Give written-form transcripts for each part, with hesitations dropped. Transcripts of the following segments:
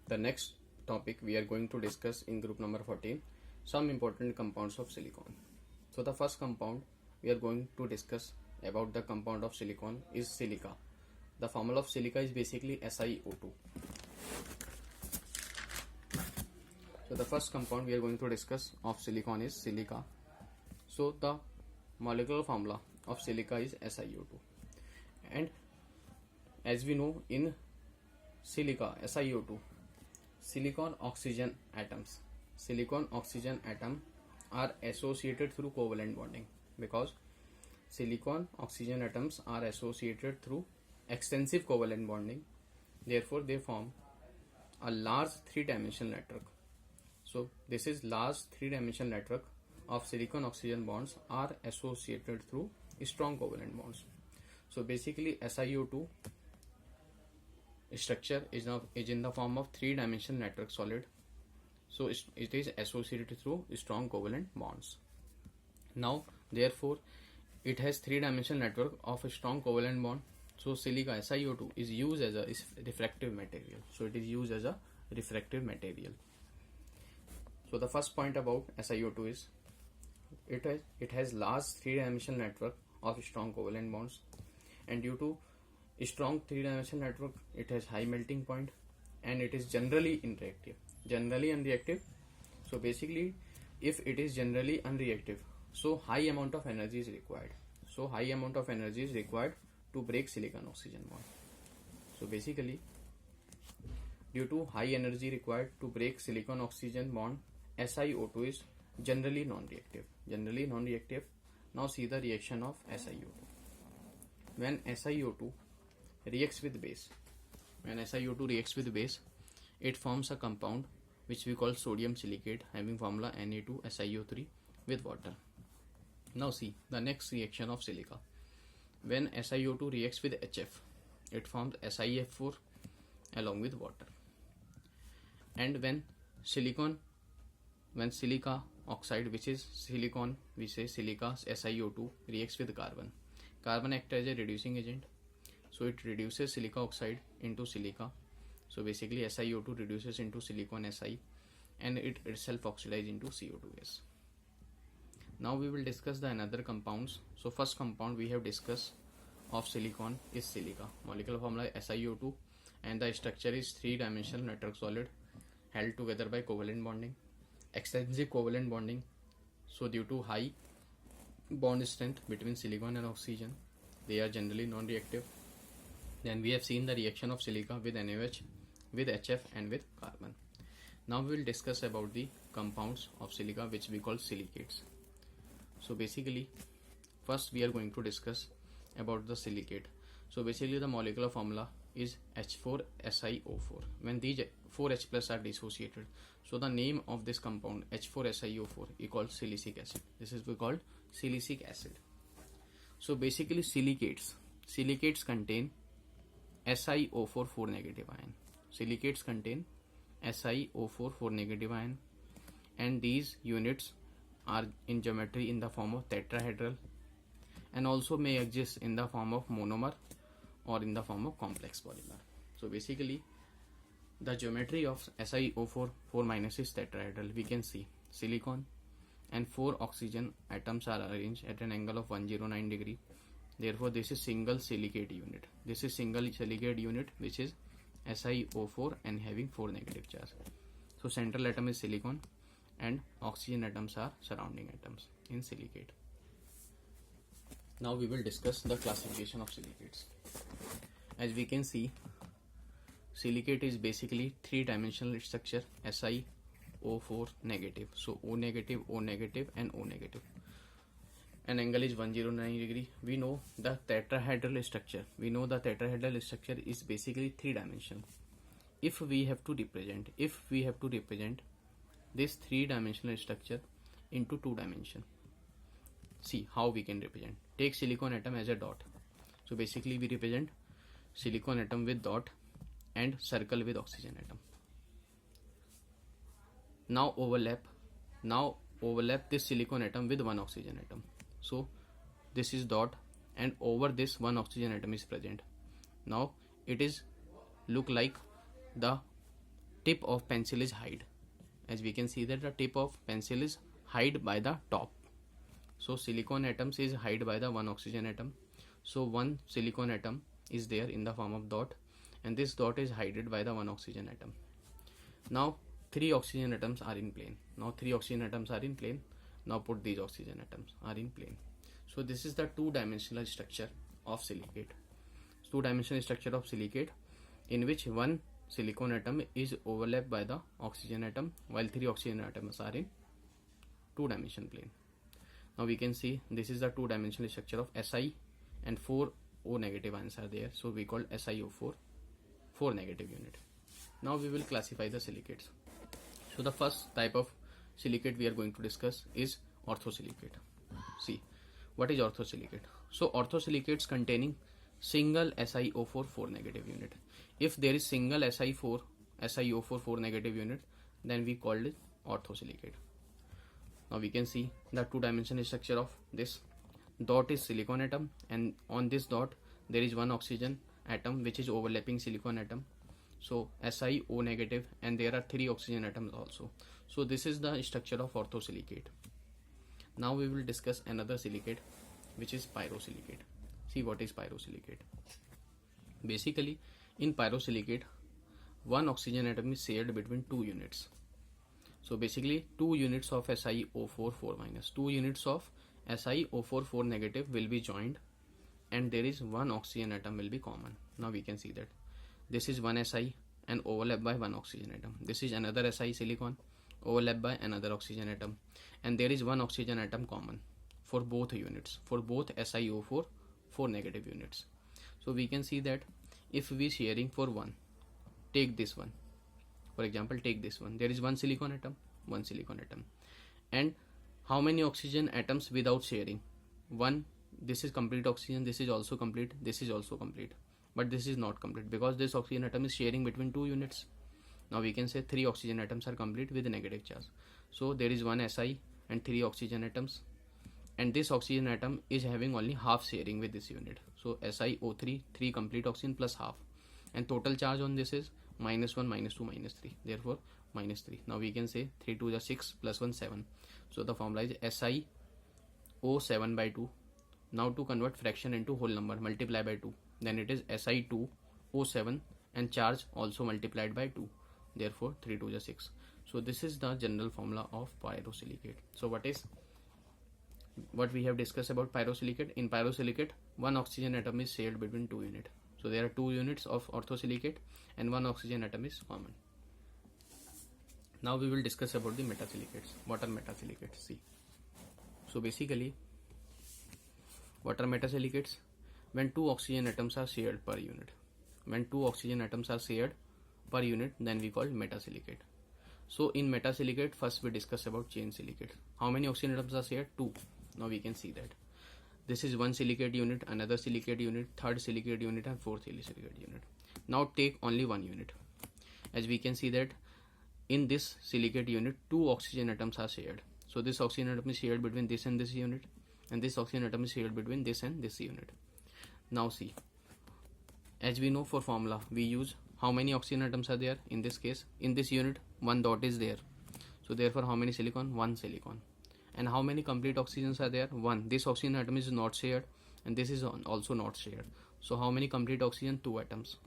The next topic we are going to discuss in group number 14, some important compounds of silicon. So the first compound we are going to discuss about the compound of silicon is silica. The formula of silica is basically SiO2. So the first compound we are going to discuss of silicon is silica. So the molecular formula of silica is SiO2. And as we know, in silica, SiO2, silicon oxygen atoms are associated through covalent bonding, because silicon oxygen atoms are associated through extensive covalent bonding. Therefore they form a large three-dimensional network. So this is large three-dimensional network of silicon oxygen bonds are associated through strong covalent bonds. So basically SiO2 structure is in the form of three-dimensional network solid. So it is associated through strong covalent bonds. Now therefore it has three-dimensional network of a strong covalent bond. So silica, SiO2, is used as a refractive material. So it is used as a refractive material. So the first point about SiO2 is it has large three-dimensional network of strong covalent bonds, and due to strong three-dimensional network it has high melting point, and it is generally unreactive. So basically if it is generally unreactive, so high amount of energy is required. To break silicon oxygen bond. So basically due to high energy required to break silicon oxygen bond, SiO2 is generally non-reactive. Now see the reaction of SiO2. When SiO2 reacts with base, it forms a compound which we call sodium silicate, having formula Na2SiO3 with water. Now see the next reaction of silica. When SiO2 reacts with HF, it forms SiF4 along with water. And when silica oxide, which is silicon, we say silica SiO2, reacts with carbon acts as a reducing agent. So it reduces silica oxide into silica. So basically SiO2 reduces into silicon Si, and it itself oxidizes into CO2 gas. Now we will discuss the another compounds. So first compound we have discussed of silicon is silica. Molecular formula SiO2, and the structure is three-dimensional network solid held together by covalent bonding, extensive covalent bonding. So due to high bond strength between silicon and oxygen, they are generally non-reactive. Then we have seen the reaction of silica with NaOH, with HF, and with carbon. Now we will discuss about the compounds of silica which we call silicates. So basically first we are going to discuss about the silicate. So basically the molecular formula is H4SiO4. When these 4H plus are dissociated, so the name of this compound H4SiO4 is called silicic acid. This is called silicic acid. So basically silicates contain SiO4 4 negative ion. Silicates contain SiO4 4 negative ion, and these units are in geometry in the form of tetrahedral, and also may exist in the form of monomer or in the form of complex polymer. So basically the geometry of SiO4 4 minus is tetrahedral. We can see silicon and 4 oxygen atoms are arranged at an angle of 109 degree. Therefore this is single silicate unit. Which is SiO4 and having 4 negative charge. So central atom is silicon and oxygen atoms are surrounding atoms in silicate. Now we will discuss the classification of silicates. As we can see, silicate is basically three-dimensional structure, SiO4 negative. So O negative, O negative, and O negative. An angle is 109 degree. We know the tetrahedral structure. Is basically three-dimensional. If we have to represent this three-dimensional structure into two dimension, see how we can represent. Take silicon atom as a dot. So basically we represent silicon atom with dot and circle with oxygen atom. Now overlap this silicon atom with one oxygen atom. So this is dot, and over this one oxygen atom is present. Now it is look like the tip of pencil is hide. As we can see that the tip of pencil is hide by the top. So silicon atoms is hide by the one oxygen atom. So one silicon atom is there in the form of dot, and this dot is hided by the one oxygen atom. Now three oxygen atoms are in plane. Now three oxygen atoms are in plane. Now put these oxygen atoms are in plane. So this is the two-dimensional structure of silicate. Two-dimensional structure of silicate in which one silicon atom is overlapped by the oxygen atom, while three oxygen atoms are in two-dimensional plane. Now we can see this is the two-dimensional structure of Si, and 4 O negative ions are there. So we call SiO4 4 negative unit. Now we will classify the silicates. So the first type of silicate we are going to discuss is orthosilicate. See, what is orthosilicate? So orthosilicates containing single SiO4 4 negative unit. If there is single SiO4 4 negative unit, then we call it orthosilicate. Now we can see the two-dimensional structure of this. Dot is silicon atom, and on this dot there is one oxygen atom which is overlapping silicon atom. So SiO negative, and there are three oxygen atoms also. So this is the structure of orthosilicate. Now we will discuss another silicate, which is pyrosilicate. See what is pyrosilicate. Basically, in pyrosilicate, one oxygen atom is shared between two units. So basically 2 units of SiO4 4 minus, 2 units of SiO4 4 negative will be joined, and there is one oxygen atom will be common. Now we can see that this is one Si and overlapped by one oxygen atom. This is another Si silicon overlapped by another oxygen atom, and there is one oxygen atom common for both units, for both SiO4 4 negative units. So we can see that if we sharing for one, take this one. For example, take this one. There is one silicon atom, and how many oxygen atoms without sharing? One. This is complete oxygen. This is also complete. This is also complete. But this is not complete because this oxygen atom is sharing between two units. Now we can say three oxygen atoms are complete with a negative charge. So there is one Si and three oxygen atoms, and this oxygen atom is having only half sharing with this unit. So SiO3, 3 complete oxygen plus half, and total charge on this is -1, -2, -3. Therefore -3. Now we can say 3 2 is 6 plus 1 7. So the formula is SiO7 by 2. Now to convert fraction into whole number, multiply by 2. Then it is Si2O7, and charge also multiplied by 2. Therefore 3 2 is 6. So this is the general formula of pyrosilicate. So what we have discussed about pyrosilicate? In pyrosilicate, one oxygen atom is shared between two units. So there are 2 units of orthosilicate and one oxygen atom is common. Now we will discuss about the metasilicates. What are metasilicates? See. So basically, what are metasilicates? When 2 oxygen atoms are shared per unit. When 2 oxygen atoms are shared per unit, then we call metasilicate. So in metasilicate, first we discuss about chain silicate. How many oxygen atoms are shared? 2. Now we can see that. This is one silicate unit, another silicate unit, third silicate unit, and fourth silicate unit. Now take only one unit. As we can see that in this silicate unit, 2 oxygen atoms are shared. So this oxygen atom is shared between this and this unit, and this oxygen atom is shared between this and this unit. Now see, as we know for formula, we use how many oxygen atoms are there in this case? In this unit, one dot is there. So therefore, how many silicon? One silicon. And how many complete oxygens are there? One. This oxygen atom is not shared, and this is also not shared. So how many complete oxygen? 2 atoms.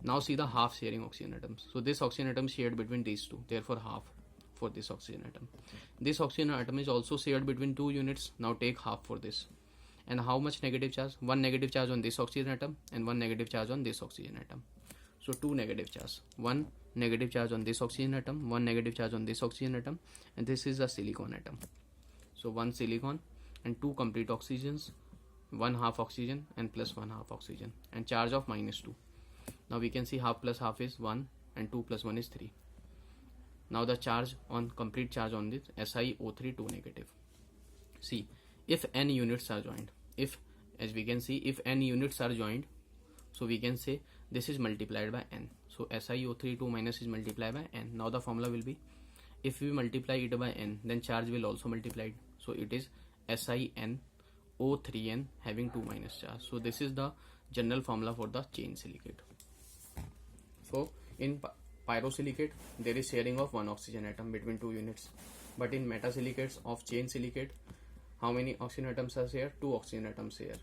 Now see the half sharing oxygen atoms. So this oxygen atom is shared between these two. Therefore half for this oxygen atom. This oxygen atom is also shared between 2 units. Now take half for this. And how much negative charge? 1 negative charge on this oxygen atom and 1 negative charge on this oxygen atom. So 2 negative charge. 1 negative charge on this oxygen atom, 1 negative charge on this oxygen atom, and this is a silicon atom. So 1 silicon and 2 complete oxygens, 1 half oxygen and plus 1 half oxygen, and charge of -2. Now we can see half plus half is 1 and 2 plus 1 is 3. Now the charge on complete charge on this SiO3 2 negative. See, if n units are joined, if as we can see, if n units are joined, so we can say this is multiplied by n. So SiO3 2 minus is multiplied by n. Now the formula will be, if we multiply it by n, then charge will also multiply it. So it is SiNO3n having 2 minus charge. So this is the general formula for the chain silicate. So in Pyrosilicate, there is sharing of one oxygen atom between two units. But in metasilicates of chain silicate, how many oxygen atoms are shared? Two oxygen atoms here.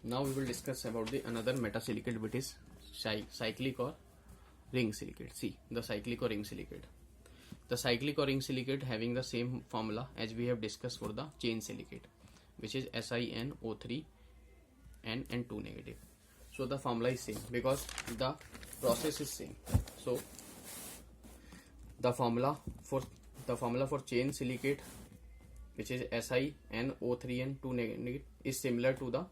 Now we will discuss about the another metasilicate, which is cyclic or ring silicate. See the cyclic or ring silicate. The cyclic or ring silicate having the same formula as we have discussed for the chain silicate, which is SiNO3 and 2 negative. So the formula is same because the process is same. So the formula for chain silicate, which is SiNO3 and 2 negative, is similar to the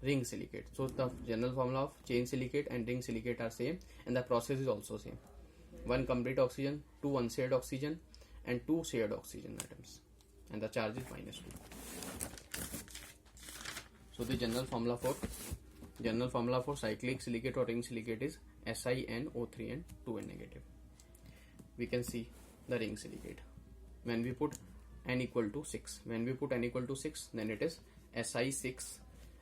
ring silicate. So the general formula of chain silicate and ring silicate are same, and the process is also same. One complete oxygen, two unshared oxygen, and two shared oxygen atoms, and the charge is -2. So the general formula for cyclic silicate or ring silicate is SiNO3 and 2N negative. We can see the ring silicate. When we put n equal to 6, then it is Si6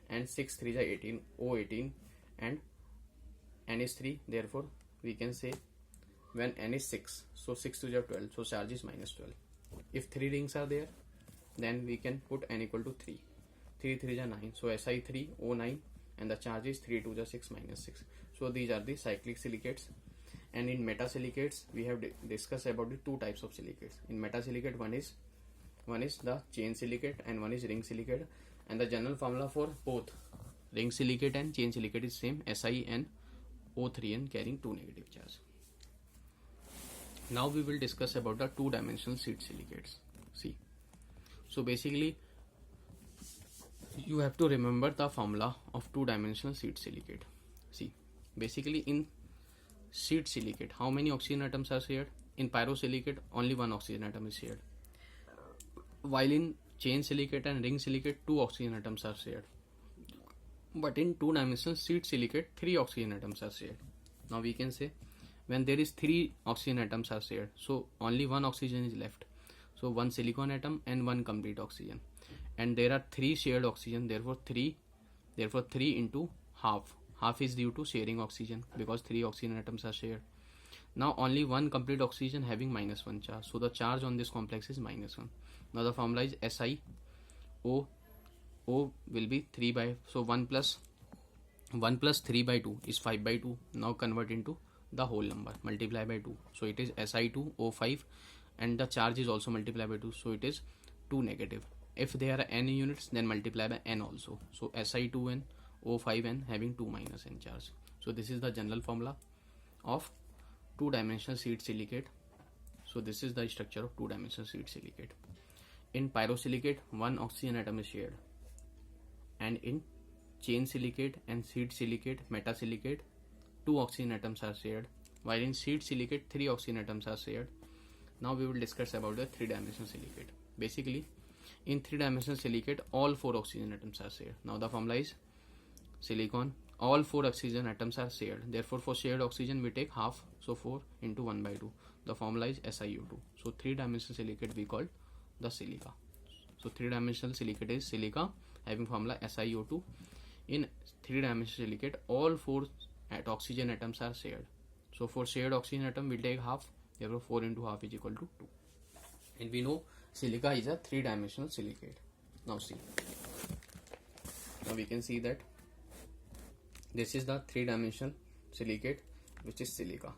and 6 3 is 18, O18, and n is 3. Therefore, we can say when n is 6, so 6 to the 12, so charge is -12. If 3 rings are there, then we can put n equal to 3. 3 3 is 9, so Si3 O9, and the charge is 3 to the 6 -6. So these are the cyclic silicates. And in metasilicates, we have discussed about the two types of silicates. In metasilicate, one is the chain silicate and one is ring silicate. And the general formula for both ring silicate and chain silicate is same, SiNO3N carrying 2 negative charge. Now we will discuss about the two-dimensional seed silicates. See, so basically you have to remember the formula of two-dimensional seed silicate. See, basically in seed silicate, how many oxygen atoms are shared? In pyrosilicate, only one oxygen atom is shared. While in chain silicate and ring silicate, two oxygen atoms are shared. But in two-dimensional seed silicate, 3 oxygen atoms are shared. Now we can say when there is 3 oxygen atoms are shared, so only one oxygen is left. So one silicon atom and one complete oxygen. And there are 3 shared oxygen, therefore 3 into half. Half is due to sharing oxygen because 3 oxygen atoms are shared. Now only one complete oxygen having -1 charge. So the charge on this complex is -1. Now the formula is SiO. O will be 3 by, so 1 plus 3 by 2 is 5 by 2. Now convert into the whole number, multiply by 2. So it is Si2O5, and the charge is also multiplied by 2. So it is 2 negative. If there are n units, then multiply by n also. So Si2N, O5N having 2 minus n charge. So this is the general formula of two-dimensional seed silicate. So this is the structure of two-dimensional seed silicate. In pyrosilicate, one oxygen atom is shared. And in chain silicate and seed silicate, metasilicate, 2 oxygen atoms are shared. While in seed silicate, 3 oxygen atoms are shared. Now we will discuss about the three-dimensional silicate. Basically, in three-dimensional silicate, all 4 oxygen atoms are shared. Now the formula is silicon. All 4 oxygen atoms are shared. Therefore, for shared oxygen, we take half. So 4 into 1 by 2. The formula is SiO2. So three-dimensional silicate we call the silica. So three-dimensional silicate is silica having formula SiO2. In three-dimensional silicate, all 4 oxygen atoms are shared. So for shared oxygen atom, we'll take half. Therefore, 4 into half is equal to 2. And we know silica is a three-dimensional silicate. Now see. Now we can see that this is the three-dimensional silicate, which is silica.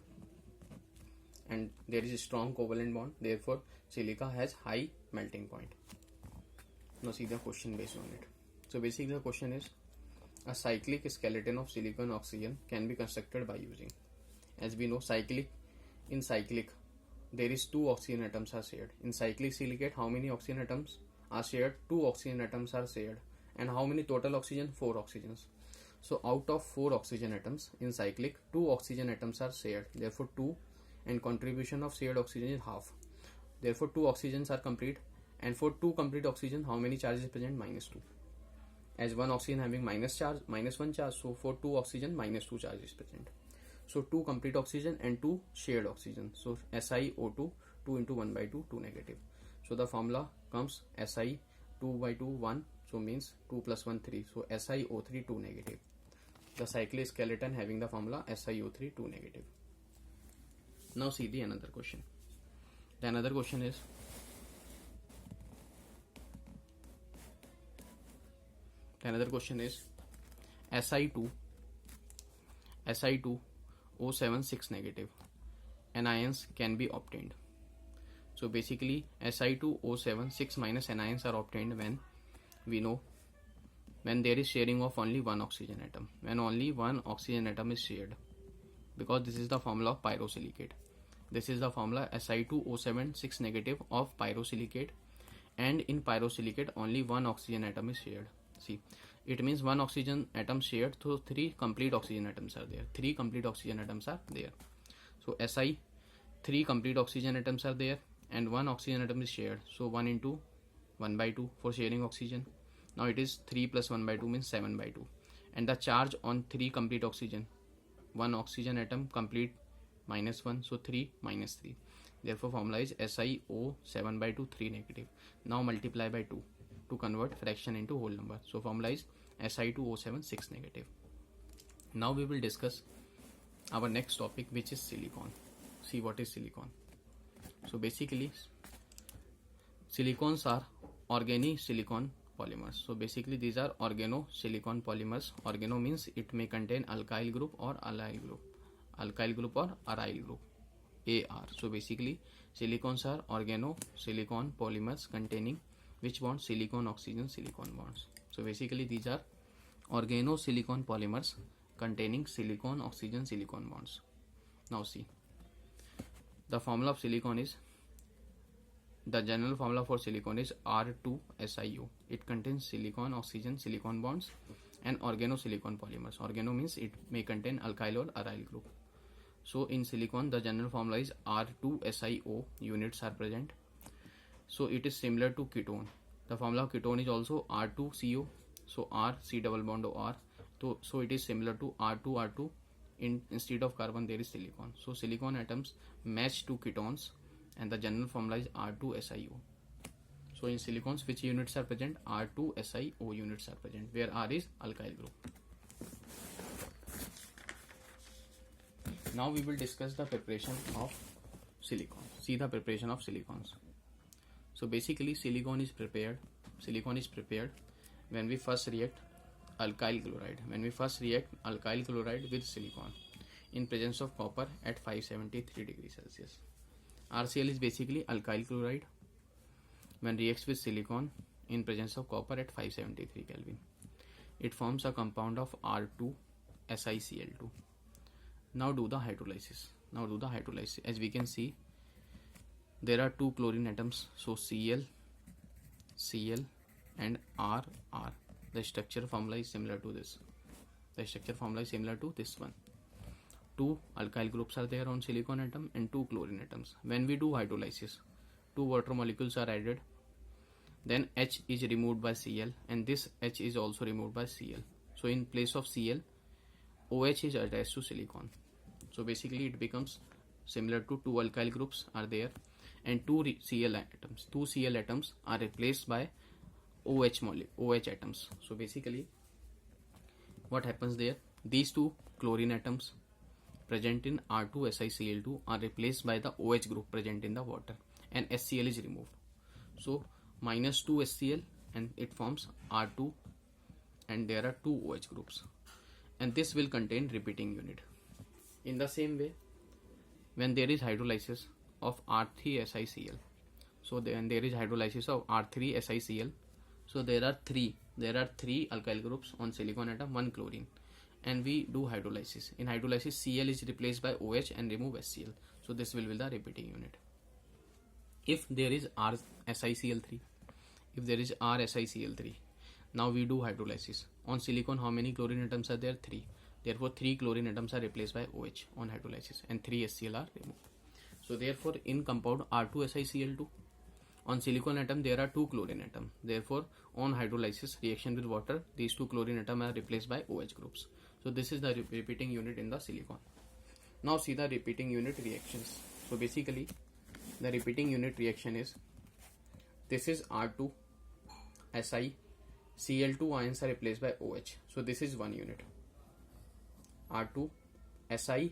And there is a strong covalent bond. Therefore, silica has high melting point. Now see the question based on it. So basically the question is, a cyclic skeleton of silicon oxygen can be constructed by using. As we know, in cyclic, there is 2 oxygen atoms are shared. In cyclic silicate, how many oxygen atoms are shared? 2 oxygen atoms are shared. And how many total oxygen? 4 oxygens. So out of 4 oxygen atoms in cyclic, 2 oxygen atoms are shared. Therefore 2, and contribution of shared oxygen is half. Therefore 2 oxygens are complete. And for 2 complete oxygen, how many charges present? -2. As one oxygen having -1 charge, so for 2 oxygen, -2 charge is present. So 2 complete oxygen and 2 shared oxygen. So SiO2, 2 into 1 by 2, 2 negative. So the formula comes Si 2 by 2, 1. So means 2 plus 1, 3. So SiO3, 2 negative. the cycloskeleton having the formula SiO3 2 negative. Now see the another question. The another question is Si2O7 6 negative anions can be obtained. So basically Si2O7 6 minus anions are obtained when we know when there is sharing of only one oxygen atom, when only one oxygen atom is shared, because this is the formula of pyrosilicate. This is the formula Si2O7 6 negative of pyrosilicate, and in pyrosilicate only one oxygen atom is shared. See, it means one oxygen atom shared, so 3 complete oxygen atoms are there. 3 complete oxygen atoms are there. So Si 3 complete oxygen atoms are there and one oxygen atom is shared. So 1 into 1 by 2 for sharing oxygen. Now it is 3 plus 1 by 2 means 7 by 2. And the charge on 3 complete oxygen, 1 oxygen atom complete minus 1, so 3 minus 3. Therefore formula is SiO 7 by 2 3 negative. Now multiply by 2 to convert fraction into whole number. So formula is Si2O7 6 negative. Now we will discuss our next topic, which is silicon. See what is silicon. So basically silicons are organosilicon polymers. So basically these are organosilicon polymers. Organo means it may contain alkyl group or allyl group. Alkyl group or aryl group. AR. So basically silicons are organosilicon polymers containing which bonds? Silicon, oxygen, silicon bonds. So basically these are organosilicon polymers containing silicon, oxygen, silicon bonds. Now see, the formula of silicon is, the general formula for silicon is R2SiO. It contains silicon, oxygen, silicon bonds and organosilicon polymers. Organo means it may contain alkyl or aryl group. So in silicon the general formula is R2SiO, units are present. So it is similar to ketone. The formula of ketone is also R2CO. So R, C double bond O R. So it is similar to R2R2. Instead of carbon there is silicon. So silicon atoms match to ketones and the general formula is R2SiO. So in silicons which units are present? R2SiO units are present, where R is alkyl group. Now we will discuss the preparation of silicon. See the preparation of silicons. So basically silicon is prepared when we first react alkyl chloride. When we first react alkyl chloride with silicon in presence of copper at 573 degrees Celsius. RCl is basically alkyl chloride when reacts with silicon in presence of copper at 573 Kelvin. It forms a compound of R2SiCl2. Now do the hydrolysis. As we can see, there are 2 chlorine atoms, so Cl and R. The structure formula is similar to this. One. 2 alkyl groups are there on silicon atom and 2 chlorine atoms. When we do hydrolysis, 2 water molecules are added. Then H is removed by Cl and this H is also removed by Cl. So in place of Cl, OH is attached to silicon. So basically it becomes similar to 2 alkyl groups are there and 2 Cl atoms. 2 Cl atoms are replaced by OH atoms. So basically what happens there? These 2 chlorine atoms present in R2SiCl2 are replaced by the OH group present in the water and HCl is removed. So minus 2 HCl and it forms R2 and there are 2 OH groups and this will contain repeating unit. In the same way, when there is hydrolysis of R3SiCl, so then there is hydrolysis of R3SiCl, so there are three alkyl groups on silicon atom, 1 chlorine, and we do hydrolysis. In hydrolysis, Cl is replaced by OH and remove HCl. So this will be the repeating unit. If there is RSiCl3, now we do hydrolysis. On silicon, how many chlorine atoms are there? 3. Therefore, 3 chlorine atoms are replaced by OH on hydrolysis and 3 HCl are removed. So therefore, in compound R2SiCl2, on silicon atom there are 2 chlorine atoms. Therefore, on hydrolysis reaction with water, these 2 chlorine atoms are replaced by OH groups. So this is the repeating unit in the silicon. Now see the repeating unit reactions. So basically, the repeating unit reaction is, this is R2SiCl2 ions are replaced by OH. So this is 1 unit. R2Si,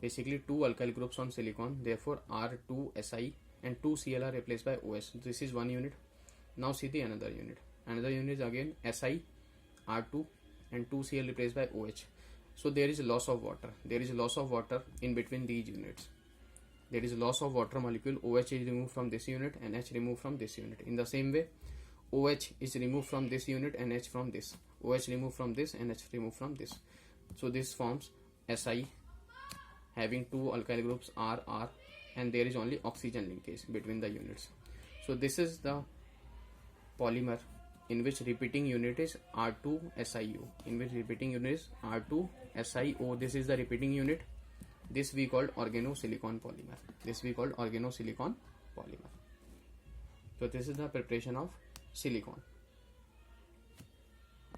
basically 2 alkyl groups on silicon, therefore R2Si and 2Cl are replaced by OH. This is one unit. Now see the another unit. Another unit is again Si, R2 and 2Cl replaced by OH. So there is a loss of water. There is a loss of water in between these units. There is a loss of water molecule. OH is removed from this unit and H removed from this unit. In the same way, OH is removed from this unit and H from this. OH removed from this and H removed from this. So this forms Si having 2 alkyl groups R, and there is only oxygen linkage between the units. So this is the polymer in which repeating unit is R2SiO. In which repeating unit is R2SiO. This is the repeating unit. This we called organosilicon polymer. This we called organosilicon polymer. So this is the preparation of silicon.